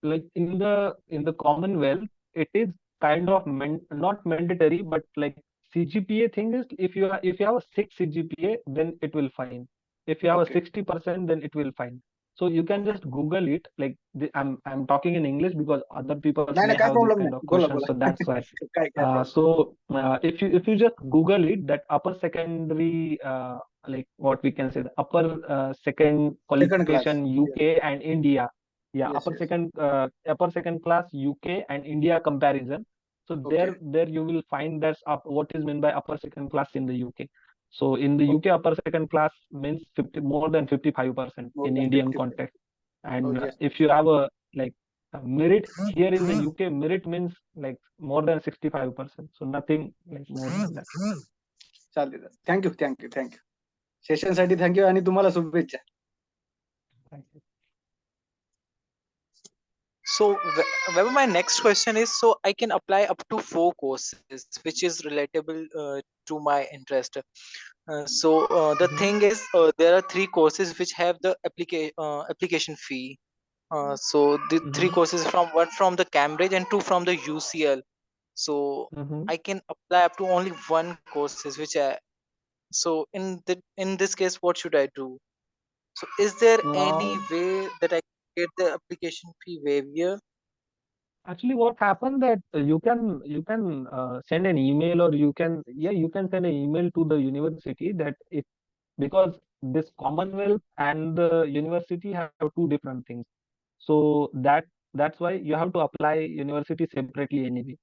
S2: like in the Commonwealth, it is kind of not mandatory, but like CGPA thing is, if you have a 6 CGPA, then it will fine. If you have a
S7: Okay.
S2: 60%, then it will fine. So you can just Google it. Like I'm talking in English because other people
S7: नाही
S2: may
S7: नाही, काय
S2: have this
S7: problem
S2: kind
S7: नाही,
S2: of
S7: बोला
S2: questions.
S7: बोला.
S2: So that's why.
S7: काय problem.
S2: If you just Google it, that upper secondary, like what we can say, the upper second
S7: Second class.
S2: qualification
S7: Yes,
S2: UK and India. Yeah,
S7: yes, yes.
S2: upper second class UK and India comparison. So
S7: Okay,
S2: there you will find that's up what is meant by upper second class in the UK. So in the
S7: okay.
S2: UK, upper second class means 50, more than 55%
S7: More
S2: in
S7: than
S2: Indian
S7: 50.
S2: context. And
S7: Okay.
S2: if you have a merit here in the UK, merit means like more than 65%. So nothing like more than that.
S7: चालते. Thank you. सेशनसाठी thank you आणि तुम्हाला शुभेच्छा.
S2: Thank you.
S6: So, Weber, my next question is, so I can apply up to 4 courses, which is relatable to my interest. The
S2: Mhm.
S6: thing is, there are 3 courses which have the application fee. So the 3 courses from one from the Cambridge and 2 from the UCL. So
S2: Mhm.
S6: I can apply up to only 1 courses, so in this case, what should I do? So is there any
S2: Now,
S6: way that I can get the application fee waiver?
S2: actually, what happened that you can send an email, or you can send an email to the university that if, because this Commonwealth and the university have two different things. So that's why you have to apply university separately anyway.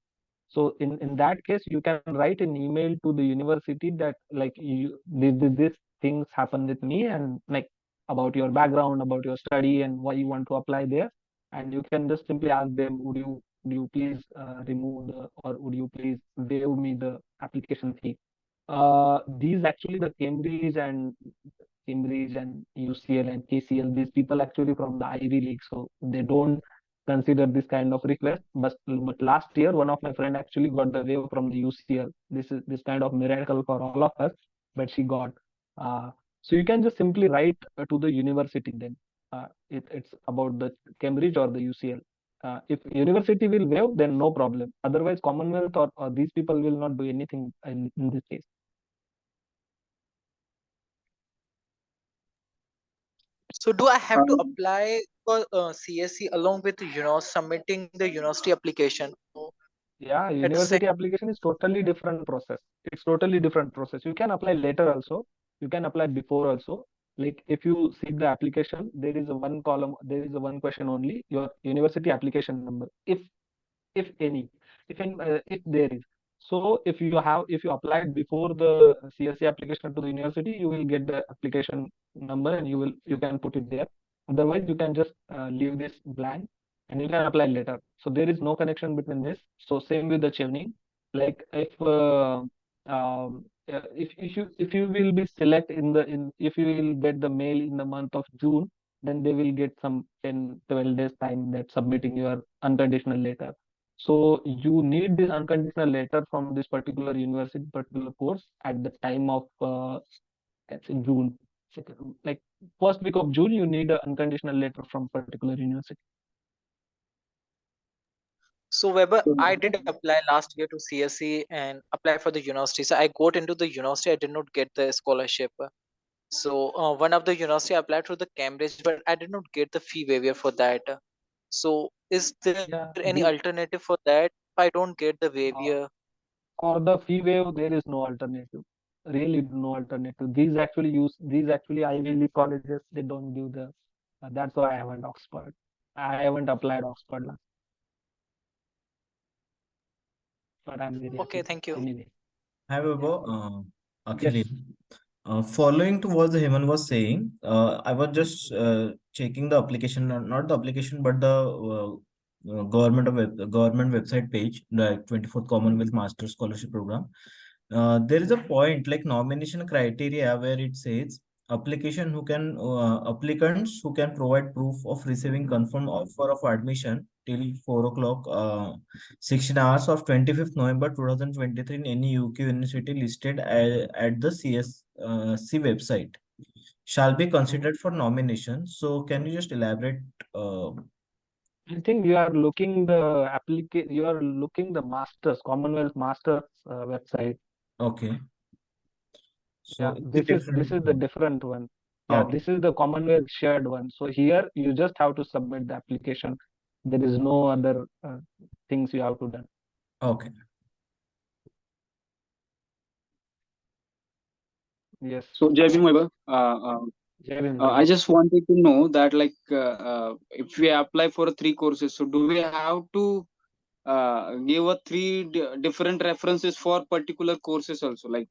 S2: So in that case, you can write an email to the university that like this things happen with me, and like about your background, about your study, and why you want to apply there. And you can just simply ask them, would you please remove or would you please waive me the application fee? These actually the Cambridge and UCL and KCL, these people actually from the Ivy League, so they don't consider this kind of request. But last year, one of my friend actually got the waiver from the UCL. This kind of miracle for all of us, but she got. Uh, so you can just simply write to the university then. It's about the Cambridge or the UCL. If university will waive, then no problem. Otherwise, Commonwealth or these people will not do anything in this case.
S6: So do I have to
S7: Um,
S6: apply for CSC along with submitting the university application?
S2: Yeah,
S6: At the same.
S2: university application is totally different process. It's totally different process. You can apply later also. You can apply before also. Like if you see the application, there is a one column, there is a one question only, your university application number, if any, if there is. So if you applied before the CSC application to the university, you will get the application number and you can put it there. Otherwise, you can just leave this blank and you can apply later. So there is no connection between this. So same with the chevening. Like if you will be select if you will get the mail in the month of June, then they will get some 10-12 days time that submitting your unconditional letter. So you need this unconditional letter from this particular university, particular course at the time of it's in June. Like first week of June, you need an unconditional letter from particular university.
S6: So Weber, I did apply last year to CSE and apply for the university. So I got into the university. I did not get the scholarship. So one of the university I applied to the Cambridge, but I did not get the fee waiver for that. So is there
S2: Yeah,
S6: any alternative for that? If I don't get the
S2: uh,
S6: waiver,
S2: for the fee waive, there is no alternative. Really, no alternative. These actually Ivy League colleges. They don't give the. That's why I haven't Oxford. I haven't applied Oxford last, but I'm very
S6: okay,
S2: happy
S6: thank you.
S2: anyway.
S8: Hi,
S2: Yeah.
S8: Vaibhav.
S2: Yes.
S8: Actually, following to what the Heman was saying, I was just checking the application, not the application, but the government website page, the 24th Commonwealth Master Scholarship Program. There is a point like nomination criteria where it says applicants who can provide proof of receiving confirmed offer of admission till 4 o'clock 16 hours of 25th November 2023 in any UK university listed at the CSC website shall be considered for nomination. So can you just elaborate? Uh,
S2: I think you are looking the Masters Commonwealth Masters website.
S8: okay,
S2: Yeah,
S8: so it's a
S2: this is
S8: different
S2: the
S8: one.
S2: different one. Yeah,
S8: Okay.
S2: this is the Commonwealth shared one. So here you just have to submit the application. There is no other things you have to done.
S8: Okay.
S2: Yes.
S9: So Jai Bhim, Vaibhav.
S2: Jai Bhim,
S9: I
S2: Vaibhav.
S9: just wanted to know that if we apply for 3 courses, so do we have to give a different references for particular courses also? Like,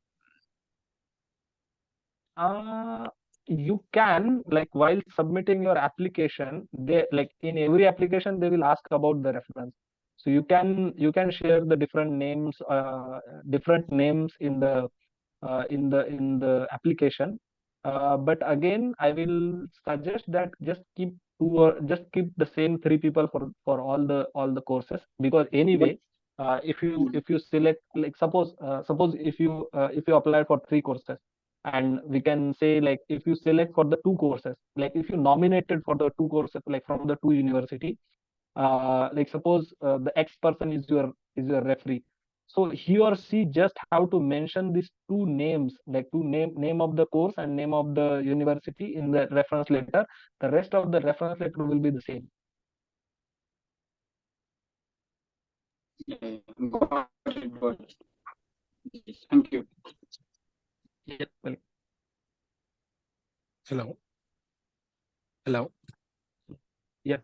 S2: Uh, you can, like, while submitting your application, they, like, in every application they will ask about the reference. So you can share the different names in the in the application. But again, I will suggest that just keep two, or just keep the same three people for all the courses, because
S9: but
S2: anyway, if you select, like, suppose if you apply for three courses, and we can say, like, if you select for the two courses, like if you nominated for the two courses, like from the two university, like suppose the X person is your referee, so he or she just have to mention these two names, like two name of the course and name of the university in the reference letter. The rest of the reference letter will be the same.
S9: yeah, got it, got it. Yes, thank you.
S2: Yeah, well,
S10: Hello. Hello.
S2: yeah,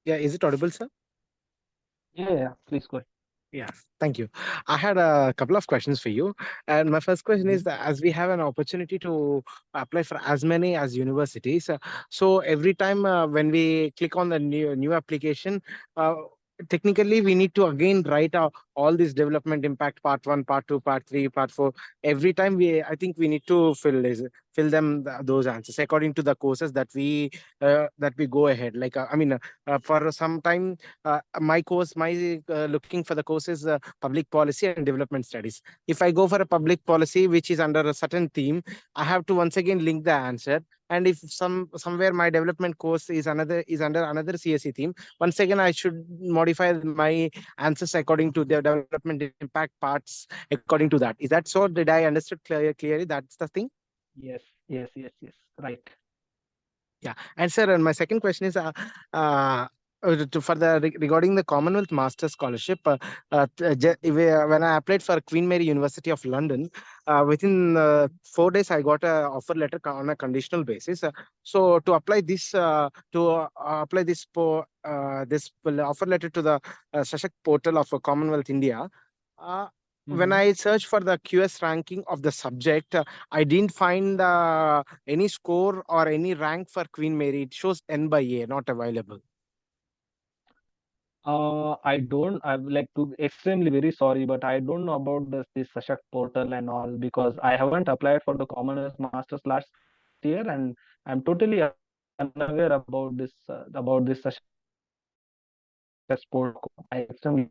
S10: Yeah, is it audible, sir?
S2: yeah, please go ahead.
S10: Yeah, thank you. I had a couple of questions for you. And my first question is
S2: Mhm.
S10: that as we have an opportunity to apply for as many as universities, so every time when we click on the new application, uh, technically we need to again write all this development impact part one, part two, part three, part four. Every time I think we need to fill them those answers according to the courses that we go ahead. Like for some time my looking for the course is public policy and development studies. If I go for a public policy which is under a certain theme, I have to once again link the answer. And if somewhere my development course is under another CSE theme, once again I should modify my answers according to the development impact parts according to that. Is that so? Did I understood clearly? That's the thing.
S2: Yes, yes, yes, yes, right.
S10: Yeah. And sir, and my second question is uh, for regarding the Commonwealth Master Scholarship. When I applied for Queen Mary University of London, within 4 days I got a offer letter on a conditional basis. So to apply this offer letter to the Sashak portal of Commonwealth India. Uh, when
S2: Mhm.
S10: I searched for the QS ranking of the subject, I didn't find any score or any rank for Queen Mary. It shows N by A, not available.
S2: I don't. I'm like to extremely very sorry, but I don't know about this Sashak portal and all, because I haven't applied for the Commonwealth Masters last year, and I'm totally unaware about this Sashak portal. I extremely sorry.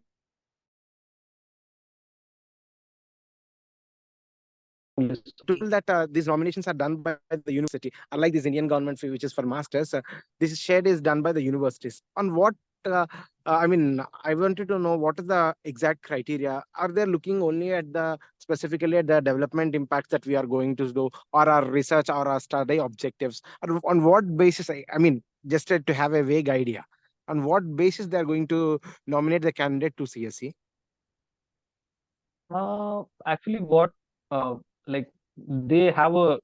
S10: Told that these nominations are done by the university, unlike this Indian government fee, which is for masters. This shared is done by the universities. On what? I wanted to know what is the exact criteria. Are they looking only at the specifically at the development impacts that we are going to do, or our research or our study objectives? Or on what basis? Just to have a vague idea. On what basis they are going to nominate the candidate to CSE?
S2: Actually, what like they have a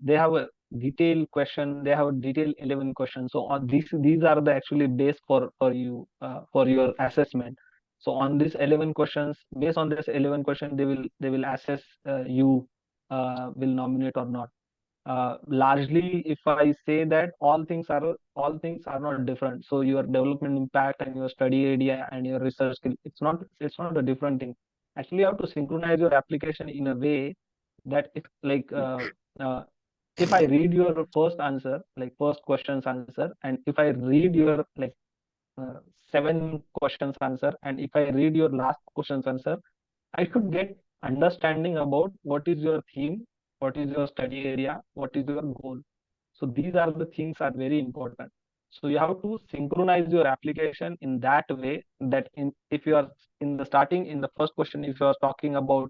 S2: detailed question. They have a detailed 11 questions. So on these are the actually base for you for your assessment. So on these 11 questions, based on this 11 question, they will assess you will nominate or not. Largely, if I say that all things are not different. So your development impact and your study area and your research skill, it's not a different thing. Actually, you have to synchronize your application in a way that it, like, uh, if I read your first answer, like first question's answer, and if I read your, like, uh, seven questions answer, and if I read your last question's answer, I should get understanding about what is your theme, what is your study area, what is your goal. So these are the things are very important. So you have to synchronize your application in that way that if you are in the starting in the first question, if you are talking about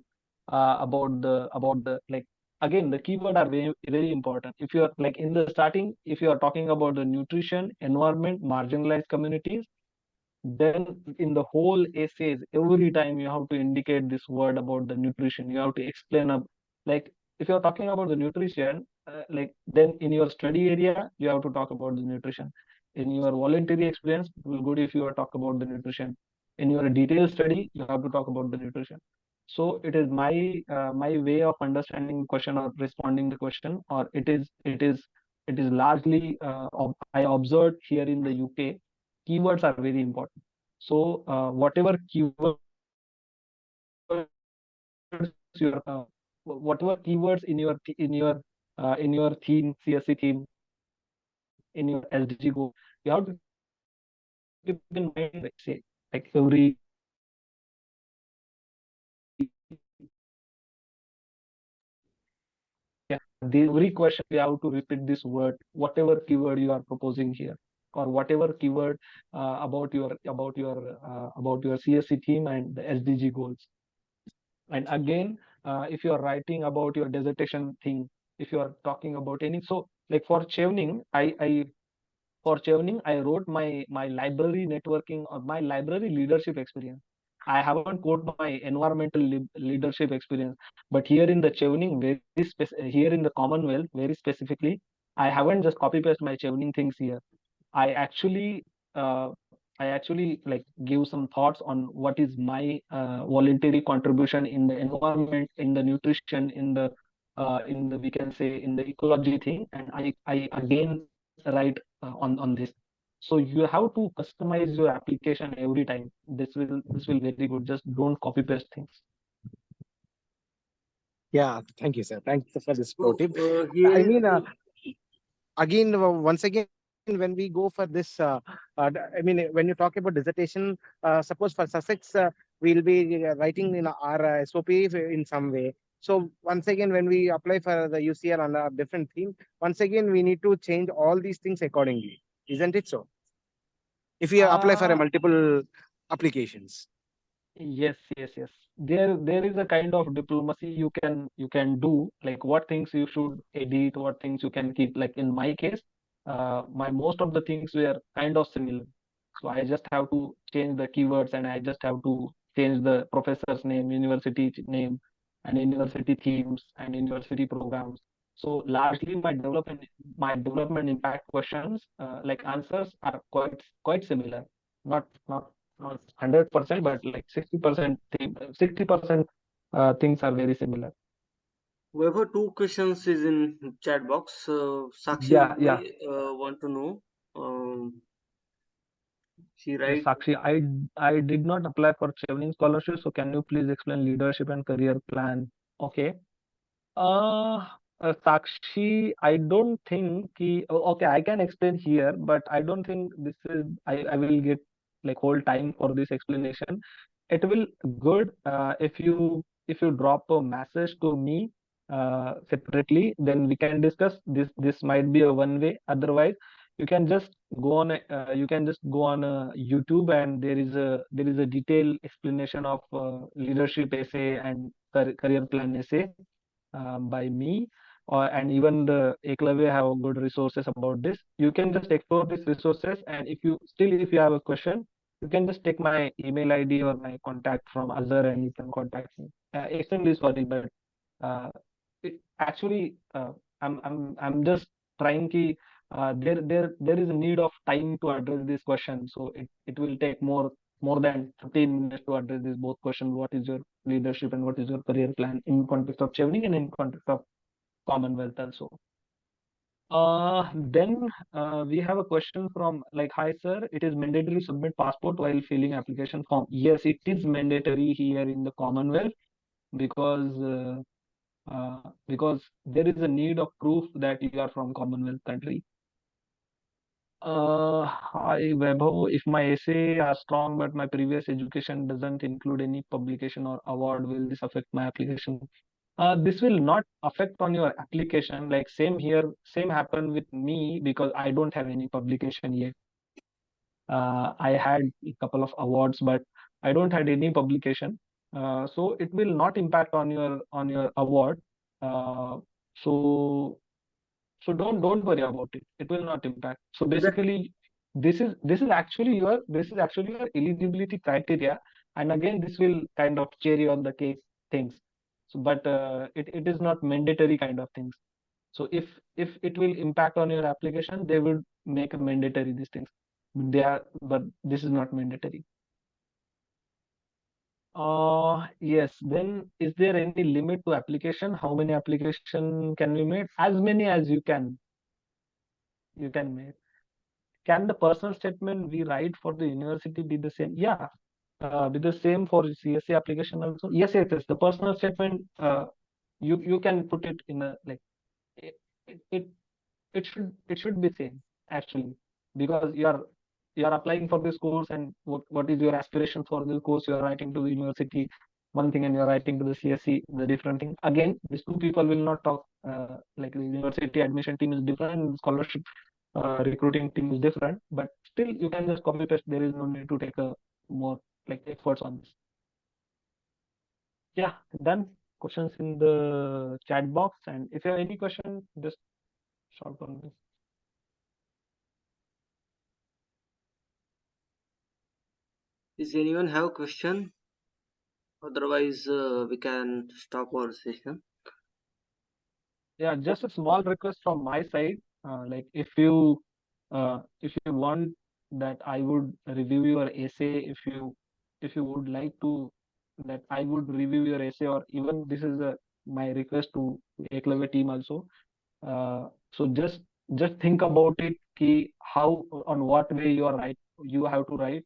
S2: the like again, the keyword are very, very important. If you are like in the starting, if you are talking about the nutrition, environment, marginalized communities, then in the whole essays, every time you have to indicate this word about the nutrition. You have to explain up, like if you're talking about the nutrition, like then in your study area, you have to talk about the nutrition. In your voluntary experience, it will good if you are talk about the nutrition. In your detailed study, you have to talk about the nutrition. So it is my way of understanding the question or responding the question, or it is largely I observed here in the UK, keywords are very important. So whatever keywords you are whatever keywords in your theme, CSC theme, in your SDG goal, you have to keep in mind in the essay. Like every question we have to repeat this word, whatever keyword you are proposing here, or whatever keyword about your CSC theme and the SDG goals. And again, if you are writing about your dissertation thing, if you are talking about any, so like for chevening, I wrote my library networking or my library leadership experience. I haven't quote my environmental leadership experience, but here in the chevening, here in the Commonwealth, very specifically, I haven't just copy paste my chevening things here. I actually like give some thoughts on what is my voluntary contribution in the environment, in the nutrition, in the we can say in the ecology thing, and I again write on this. So you have to customize your application every time. This will very good. Just don't copy paste things.
S10: Yeah, thank you, sir. Thank you for this pro
S3: So
S10: tip.
S3: here
S10: I
S3: is
S10: mean, again, once again, when we go for this, I mean, when you talk about dissertation, suppose for Sussex, we'll be writing in our SOP in some way. So once again, when we apply for the UCL on a different theme, once again, we need to change all these things accordingly. Isn't it so? If we apply for a
S2: uh
S10: multiple applications.
S2: yes. There is a kind of diplomacy you can do, like what things you should edit, what things you can keep. Like in my case, my most of the things were kind of similar. So I just have to change the keywords, and I just have to change the professor's name, university name, and university themes and university programs. So largely my development impact questions, like answers are quite similar. Not 100%, but like 60% things are very similar.
S3: we have two questions is in chat box. Sakshi
S2: Yeah, yeah.
S3: Dubey want to know. Um, she
S2: Yes,
S3: write.
S2: Sakshi, I did not apply for traveling scholarship, so can you please explain leadership and career plan? Okay. Uh, Sakshi, I don't think okay, I can explain here, but I don't think I will get like whole time for this explanation. It will good if you drop a message to me separately, then we can discuss this. This might be a one way. Otherwise, you can just go on YouTube, and there is a detailed explanation of leadership essay and career plan essay by me, and even the Eklavya have good resources about this. You can just explore these resources, and if you have a question, you can just take my email ID or my contact from Azhar, and you can contact me. Extremely sorry, but actually, I'm just trying ki there is a need of time to address this question, so it will take more than 15 minutes to address these both questions. What is your leadership and what is your career plan in context of chevening and in context of Commonwealth also. Then we have a question from like, hi sir, it is mandatory to submit passport while filling application form. Yes, it is mandatory here in the Commonwealth because there is a need of proof that you are from Commonwealth country. Hi Vaibhav, if my essay are strong but my previous education doesn't include any publication or award, will this affect my application? This will not affect on your application. Like same here, same happened with me because I don't have any publication yet. I had a couple of awards, but I don't had any publication. So it will not impact on your award. So don't worry about it. It will not impact. So basically, this is actually your eligibility criteria, and again this will kind of cherry on the cake things. So but it is not mandatory kind of things. So if it will impact on your application, they will make a mandatory these things. But this is not mandatory. Yes. Then is there any limit to application? How many application can we make? As many as you can make. Can the personal statement we write for the university be the same? Yeah, be the same for CSC application also. Yes, yes, yes. The personal statement, you can put it in a like it it, it should be same actually, because you are applying for this course, and what is your aspiration for this course you are writing to the university one thing, and you are writing to the CSC the different thing. Again, these two people will not talk, like the university admission team is different, scholarship recruiting team is different, but still you can just copy paste. There is no need to take a more like efforts on this. Yeah, done. Questions in the chat box, and if you have any question, just shout on this.
S3: Does anyone have a question? Otherwise, we can stop our session.
S2: Yeah, just a small request from my side. Like if you want that I would review your essay, if you would like to that I would review your essay, or even this is my request to Eklavya team also. So just think about it. Ki how on what way you have to write.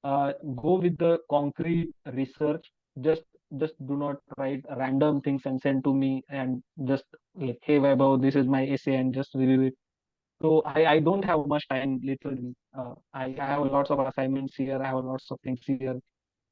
S2: Go with the concrete research. Just do not write random things and send to me, and just like, hey Vaibhav, this is my essay, and just review it. So I don't have much time literally. I have lots of assignments here. I have lots of things here.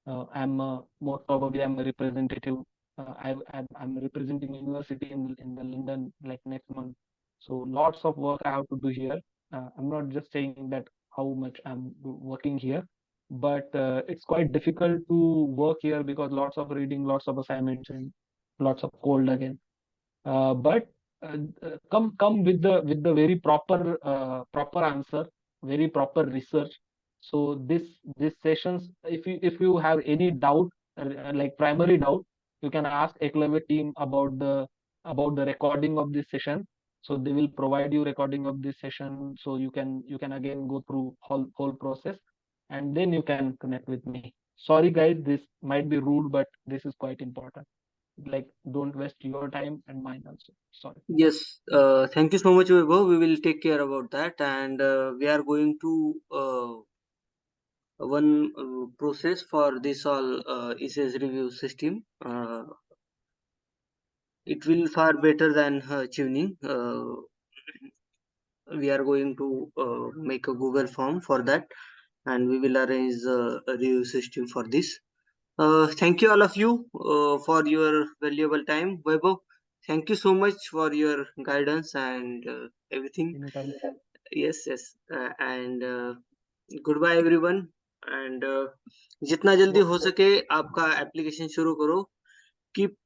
S2: I'm most probably I'm a representative. I'm representing university in the London like next month. So lots of work I have to do here. I'm not just saying that how much I'm working here, but it's quite difficult to work here because lots of reading, lots of assignments, and lots of cold again. But come with the very proper answer, very proper research. So this sessions, if you have any doubt, like primary doubt, you can ask Eklavya team about the recording of this session. So they will provide you recording of this session, so you can again go through whole process, and then you can connect with me. Sorry guys, this might be rude, but this is quite important. Like, don't waste your time and mine also. Sorry.
S3: Yes, thank you so much, Vaibhav. We will take care about that, and we are going to one process for this all essays review system. It will far better than tuning. We are going to make a Google form for that, and we will arrange a review system for this. Thank you all of you for your valuable time. Vaibhav, thank you so much for your guidance and everything.
S2: Anytime.
S3: Yes, yes. And goodbye everyone. And जितना जल्दी हो सके आपका application शुरू करो. Keep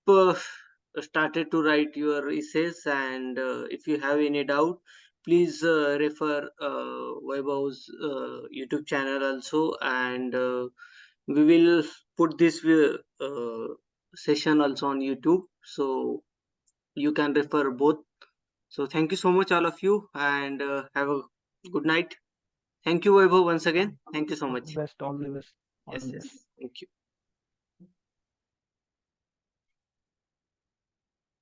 S3: started to write your essays, and if you have any doubt, please refer Vaibhav's YouTube channel also, and we will put this session also on YouTube, so you can refer both. So thank you so much all of you, and have a good night. Thank you Vaibhav once again. Thank you so
S2: All
S3: much.
S2: the best. All the best. All
S3: Yes,
S2: the
S3: yes.
S2: best.
S3: Thank you.